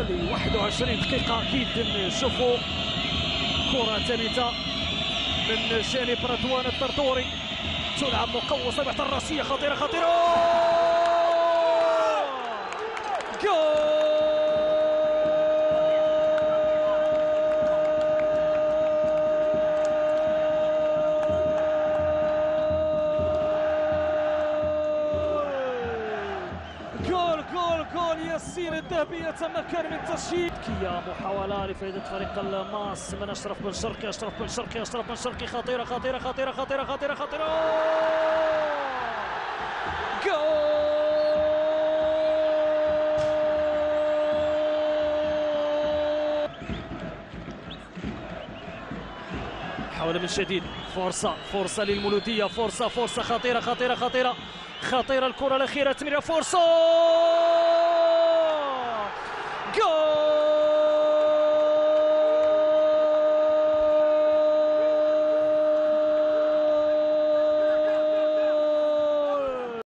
حوالي 21 دقيقة. أكيد نشوفوا كرة ثالثة من جانب رضوان الطرطوري، تلعب مقوسة تحت الراسية، خطيرة خطيرة، جول! جول ياسين الذهبي يتمكن من تسجيل. كيا محاولة لفائدة فريق الماس من أشرف بن شرقي، أشرف بن شرقي، خطيرة خطيرة خطيرة خطيرة خطيرة خطيرة، جول! محاولة من شديد، فرصة للمولودية، فرصة خطيرة الكرة الأخيرة، تمريرة، فرصة